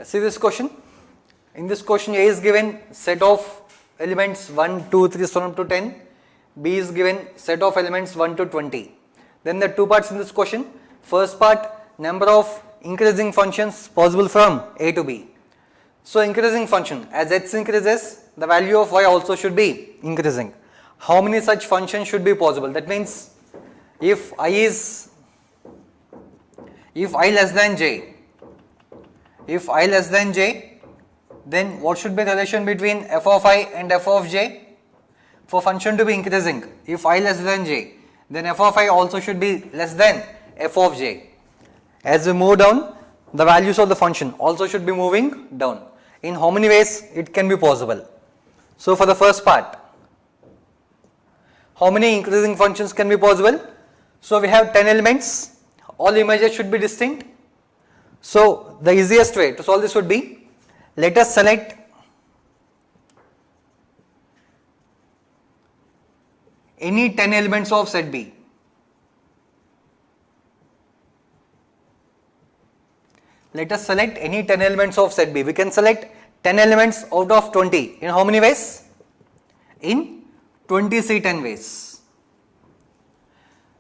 See this question. In this question, A is given set of elements 1, 2, 3, so on to 10. B is given set of elements 1 to 20. Then there are two parts in this question. First part, number of increasing functions possible from A to B. So increasing function, as x increases, the value of y also should be increasing. How many such functions should be possible? That means if I less than j, then what should be the relation between f of I and f of j? For function to be increasing, if I less than j, then f of I also should be less than f of j. As we move down, the values of the function also should be moving down. In how many ways it can be possible? So for the first part, how many increasing functions can be possible? So we have 10 elements, all images should be distinct. So the easiest way to solve this would be, let us select any 10 elements of set B. Let us select any 10 elements of set B. We can select 10 elements out of 20. In how many ways? In 20C10 ways.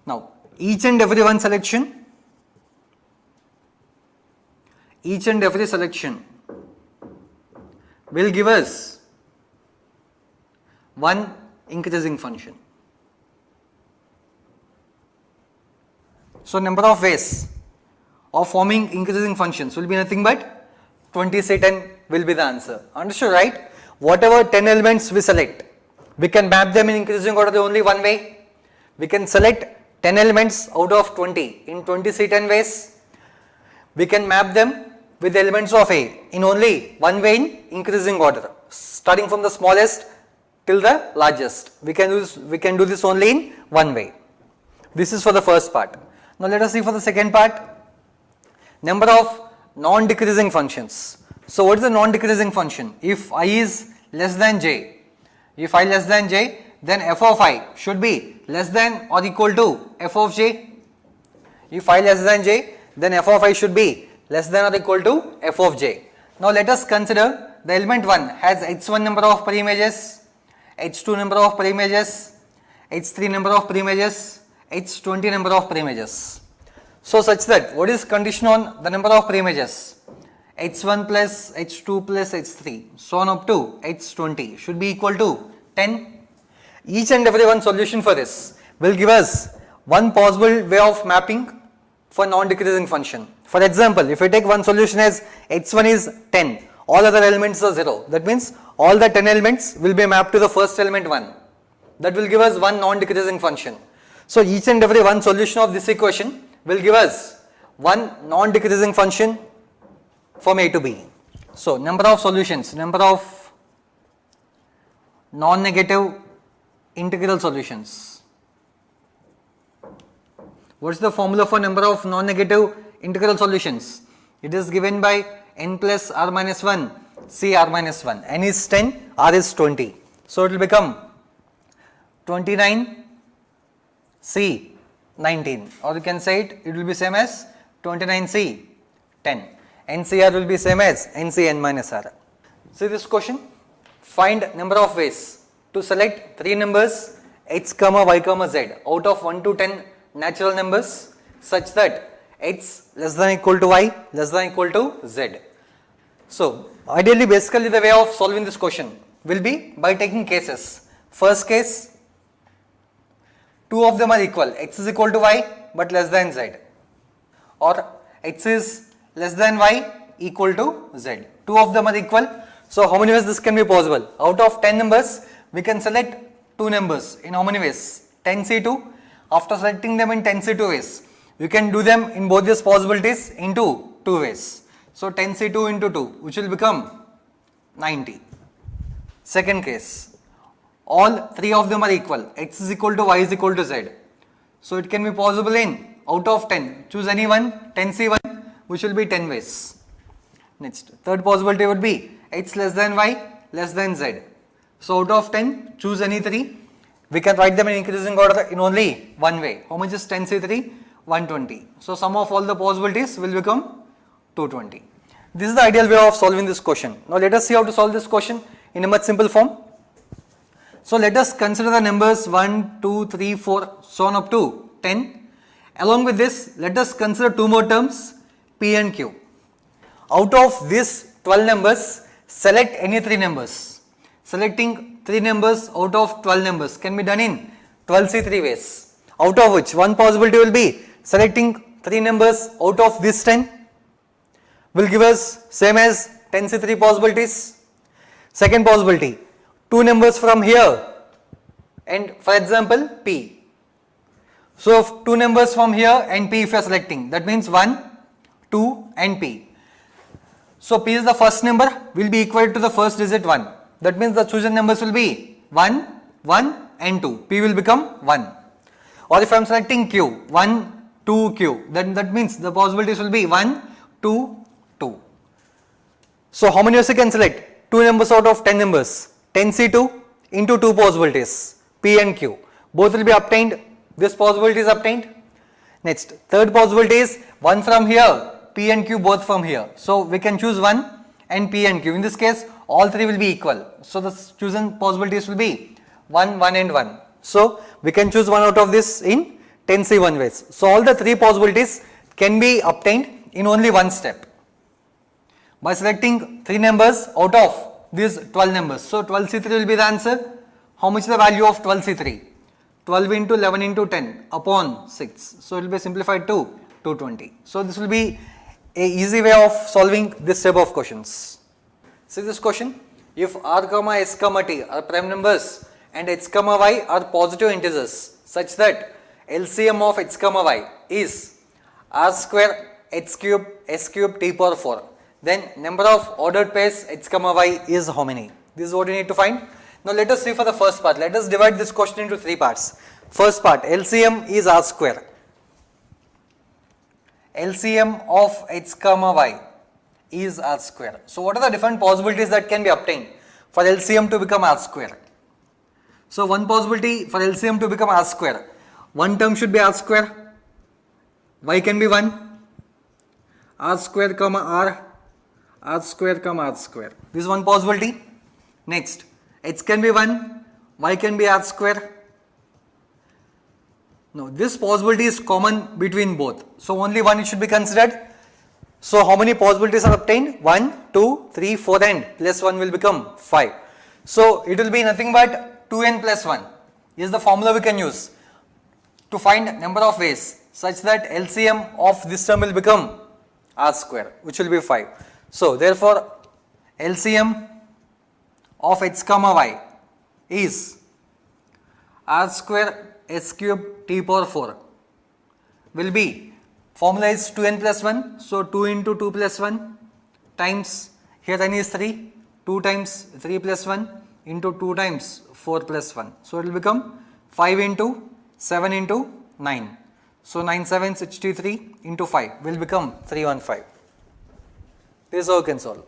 Now, each and every selection will give us one increasing function. So, number of ways of forming increasing functions will be nothing but 20C10 will be the answer. Understood, right? Whatever 10 elements we select, we can map them in increasing order only one way. We can select 10 elements out of 20 in 20C10 ways. We can map them with the elements of A in only one way in increasing order, starting from the smallest till the largest. We can do this only in one way. This is for the first part. Now let us see for the second part, number of non-decreasing functions. So what is the non-decreasing function? If I is less than j, then f of I should be less than or equal to f of j. If I less than j, then f of I should be less than or equal to f of j. Now let us consider the element 1 has h1 number of preimages, h2 number of preimages, h3 number of preimages, h20 number of preimages. So such that what is condition on the number of preimages? h1 plus h2 plus h3 so on up to h20 should be equal to 10. Each and every one solution for this will give us one possible way of mapping for non-decreasing function. For example, if we take one solution as h1 is 10, all other elements are 0. That means all the 10 elements will be mapped to the first element 1. That will give us one non-decreasing function. So each and every one solution of this equation will give us one non-decreasing function from A to B. So number of solutions, number of non-negative integral solutions. What is the formula for number of non-negative integral solutions? It is given by n plus r minus 1, c r minus 1. N is 10, r is 20. So it will become 29, c 19, or you can say it will be same as 29c 10. NCR will be same as NCN minus R. See this question, find number of ways to select three numbers x, y, z out of 1 to 10 natural numbers such that x less than equal to y less than equal to z. So ideally basically the way of solving this question will be by taking cases. First case, two of them are equal, x is equal to y but less than z, or x is less than y equal to z. Two of them are equal. So how many ways this can be possible? Out of 10 numbers, we can select two numbers in how many ways? 10C2. After selecting them in 10C2 ways, you can do them in both these possibilities into two ways. So 10C2 into 2, which will become 90. Second case, all three of them are equal, x is equal to y is equal to z. So it can be possible in out of 10, choose any one, 10C1, which will be 10 ways. Next, third possibility would be x less than y less than z. So out of 10, choose any 3. We can write them in increasing order in only one way. How much is 10C3? 120. So sum of all the possibilities will become 220. This is the ideal way of solving this question. Now let us see how to solve this question in a much simple form. So let us consider the numbers 1, 2, 3, 4, so on up to 10. Along with this, let us consider two more terms, P and Q. Out of these 12 numbers, select any 3 numbers. Selecting 3 numbers out of 12 numbers can be done in 12C3 ways. Out of which one possibility will be selecting 3 numbers out of this 10 will give us same as 10C3 possibilities. Second possibility, 2 numbers from here and for example P. So if 2 numbers from here and P if you are selecting, that means 1, 2 and P. So P is the first number, will be equal to the first digit 1. That means the chosen numbers will be 1, 1 and 2. P will become 1. Or if I am selecting Q, 1, 2 Q, then that means the possibilities will be 1, 2, 2. So how many ways you can select? 2 numbers out of 10 numbers. 10C2 into 2 possibilities, P and Q. Both will be obtained. This possibility is obtained. Next, third possibility is 1 from here, P and Q both from here. So we can choose 1 and P and Q. In this case, all 3 will be equal. So the chosen possibilities will be 1, 1 and 1. So we can choose one out of this in 10C1 ways. So all the 3 possibilities can be obtained in only one step. By selecting 3 numbers out of these 12 numbers. So 12C3 will be the answer. How much is the value of 12C3? 12 into 11 into 10 upon 6. So it will be simplified to 220. So this will be a easy way of solving this type of questions. See this question. If r comma s comma t are prime numbers and x comma y are positive integers such that LCM of x comma y is r square x cube s cube t power 4, then number of ordered pairs x comma y is how many? This is what you need to find. Now let us see for the first part. Let us divide this question into 3 parts. First part, LCM is r square. LCM of x comma y is r square. So what are the different possibilities that can be obtained for LCM to become r square? So one possibility for LCM to become r square, one term should be r square, y can be 1, r square comma r square comma r square. This is one possibility. Next, x can be 1, y can be r square. Now this possibility is common between both. So only one it should be considered. So how many possibilities are obtained? 1, 2, 3, 4 and plus 1 will become 5. So it will be nothing but 2n plus 1 is the formula we can use to find number of ways such that LCM of this term will become r square, which will be 5. So therefore LCM of x comma y is r square s cube t power 4 will be, formula is 2n plus 1, so 2 into 2 plus 1 times, here n is 3, 2 times 3 plus 1 into 2 times 4 plus 1. So it will become 5 into 7 into 9. So 9 7 63 into 5 will become 315. This is how you can solve.